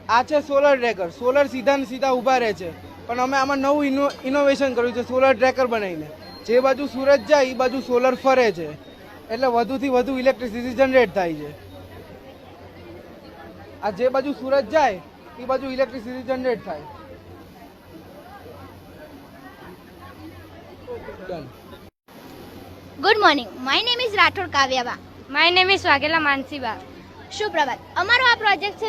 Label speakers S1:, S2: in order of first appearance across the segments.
S1: આ છે solar tracker. Solar સીધા ને સીધા ઊભા રહે છે, પણ અમે આમાં નવું ઇનોવેશન કર્યું છે સોલર ટ્રેકર બનાવીને. જે બાજુ સૂરજ જાય એ બાજુ સોલર ફરે છે, એટલે વધુથી વધુ ઇલેક્ટ્રિસિટી જનરેટ થાય છે. આ જે બાજુ સૂરજ જાય એ બાજુ ઇલેક્ટ્રિસિટી જનરેટ થાય.
S2: Good morning, my name is Rathod Kavyaba.
S3: My name is Vaghela Mansiba.
S2: સુપ્રભાત. અમારો આ પ્રોજેક્ટ છે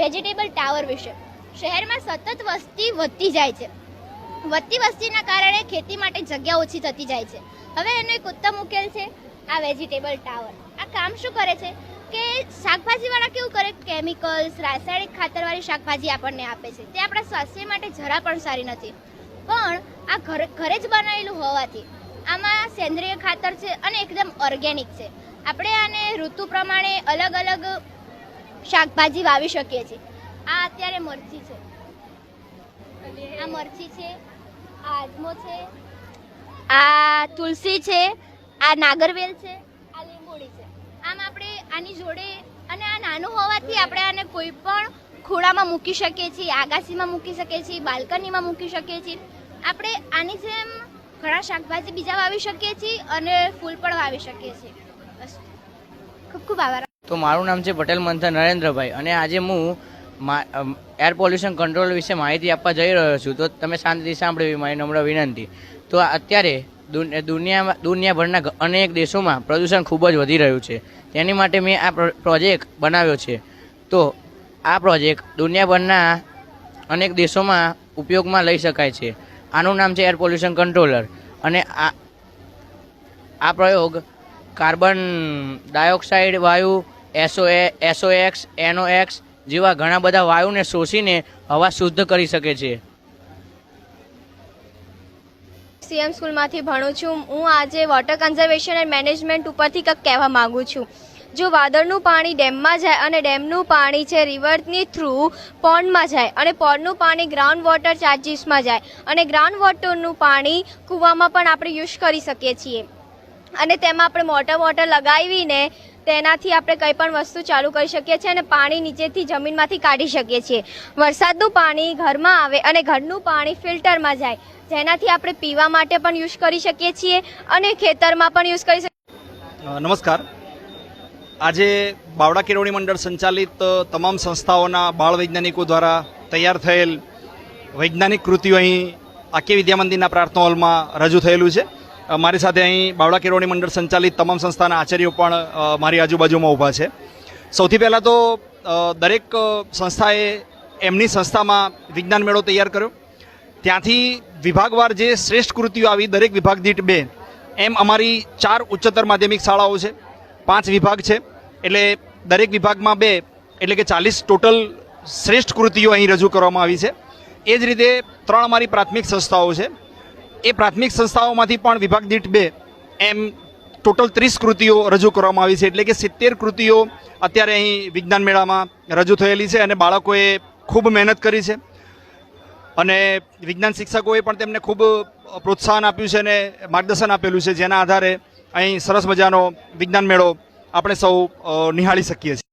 S2: વેજીટેબલ ટાવર વિશે. શહેરમાં સતત વસ્તી વધતી જાય છે. વધતી વસ્તીના કારણે ખેતી માટે જગ્યા ઓછી થતી જાય છે. હવે એનો એક ઉત્તમ ઉકેલ છે આ વેજીટેબલ ટાવર. આ કામ શું કરે છે કે શાકભાજીવાળા કેવું કરે, કેમિકલ્સ, રાસાયણિક ખાતરવાળી શાકભાજી આપણને આપે છે. તે આપણા સ્વાસ્થ્ય માટે જરા પણ સારી નથી. પણ આ ઘરે જ બનાવેલું હોવાથી આમાં સેન્દ્રિય ખાતર છે અને એકદમ ઓર્ગેનિક છે. આપણે આને ઋતુ પ્રમાણે અલગ અલગ શાકભાજી વાવી શકીએ છીએ. આ અત્યારે મરચી છે, આ મરચી છે, આ આજમો છે, આ તુલસી છે, આ નાગરવેલ છે, આ લીંબોડી છે. આમ આપણે આની જોડે, અને આ નાનું હોવાથી આપણે આને કોઈ પણ ખોળામાં મૂકી શકીએ છીએ, આગાસીમાં મૂકી શકીએ છીએ, બાલ્કનીમાં મૂકી શકીએ છીએ. આપણે આની જેમ ઘણા શાકભાજી બીજા વાવી શકીએ છીએ અને ફૂલ પણ વાવી શકીએ છીએ. ખૂબ ખૂબ આભાર.
S4: તો મારું નામ છે પટેલ મંથન નરેન્દ્રભાઈ, અને આજે હું એર પોલ્યુશન કંટ્રોલ વિશે માહિતી આપવા જઈ રહ્યો છું. તો તમે શાંતિથી સાંભળવી મારી નમ્ર વિનંતી. તો અત્યારે દુનિયાભરના અનેક દેશોમાં પ્રદૂષણ ખૂબ જ વધી રહ્યું છે. તેની માટે મેં આ પ્રોજેક્ટ બનાવ્યો છે. તો આ પ્રોજેક્ટ દુનિયાભરના અનેક દેશોમાં ઉપયોગમાં લઈ શકાય છે. આનું નામ છે એર પોલ્યુશન કંટ્રોલર. અને આ પ્રયોગ કાર્બન ડાયોક્સાઇડ વાયુ, SOx, NOx જેવા ઘણા બધા વાયુને શોષીને હવા શુદ્ધ કરી શકે છે.
S5: CM સ્કૂલમાંથી ભણું છું. હું આજે વોટર કન્ઝર્વેશન એન્ડ મેનેજમેન્ટ ઉપરથી કંઈક કહેવા માગું છું. જો વાદળનું પાણી ડેમમાં જાય અને ડેમનું પાણી છે રિવરની થ્રુ પોન્ડમાં જાય, અને પોન્ડનું પાણી ગ્રાઉન્ડ વોટર ચાર્જીસમાં જાય, અને ગ્રાઉન્ડ વોટરનું પાણી કૂવામાં પણ આપણે યુઝ કરી શકીએ છીએ. અને તેમાં આપણે મોટર લગાવીને તેનાથી આપણે કંઈ પણ વસ્તુ ચાલુ કરી શકીએ છીએ અને પાણી નીચેથી જમીનમાંથી કાઢી શકીએ છીએ. વરસાદનું પાણી ઘરમાં આવે અને ઘરનું પાણી ફિલ્ટરમાં જાય, જેનાથી આપણે પીવા માટે પણ યુઝ કરી શકીએ છીએ અને ખેતરમાં પણ યુઝ કરી શકીએ.
S6: નમસ્કાર. આજે બાવળા કેળવણી મંડળ સંચાલિત તમામ સંસ્થાઓના બાળ વૈજ્ઞાનિકો દ્વારા તૈયાર થયેલ વૈજ્ઞાનિક કૃતિઓ અહીં આકે વિદ્યા મંદિરના પ્રાર્થના હોલમાં રજૂ થયેલું છે. મારી સાથે અહીં બાવળા કેળવણી મંડળ સંચાલિત તમામ સંસ્થાના આચાર્યો પણ મારી આજુબાજુમાં ઊભા છે. સૌથી પહેલાં તો દરેક સંસ્થાએ એમની સંસ્થામાં વિજ્ઞાન મેળો તૈયાર કર્યો. ત્યાંથી વિભાગવાર જે શ્રેષ્ઠ કૃતિઓ આવી, દરેક વિભાગ દીઠ 2, એમ અમારી 4 ઉચ્ચતર માધ્યમિક શાળાઓ છે, 5 વિભાગ છે, એટલે દરેક વિભાગમાં 2, એટલે કે 40 ટોટલ શ્રેષ્ઠ કૃતિઓ અહીં રજૂ કરવામાં આવી છે. એ જ રીતે 3 અમારી પ્રાથમિક સંસ્થાઓ છે. એ પ્રાથમિક સંસ્થાઓમાંથી પણ વિભાગ દીઠ 2, એમ ટોટલ 30 કૃતિઓ રજૂ કરવામાં આવી છે. એટલે કે 70 કૃતિઓ અત્યારે અહીં વિજ્ઞાન મેળામાં રજૂ થયેલી છે. અને બાળકોએ ખૂબ મહેનત કરી છે અને વિજ્ઞાન શિક્ષકોએ પણ તેમને ખૂબ પ્રોત્સાહન આપ્યું છે અને માર્ગદર્શન આપેલું છે, જેના આધારે અહીં સરસ મજાનો વિજ્ઞાન મેળો આપણે સૌ નિહાળી શકીએ છીએ.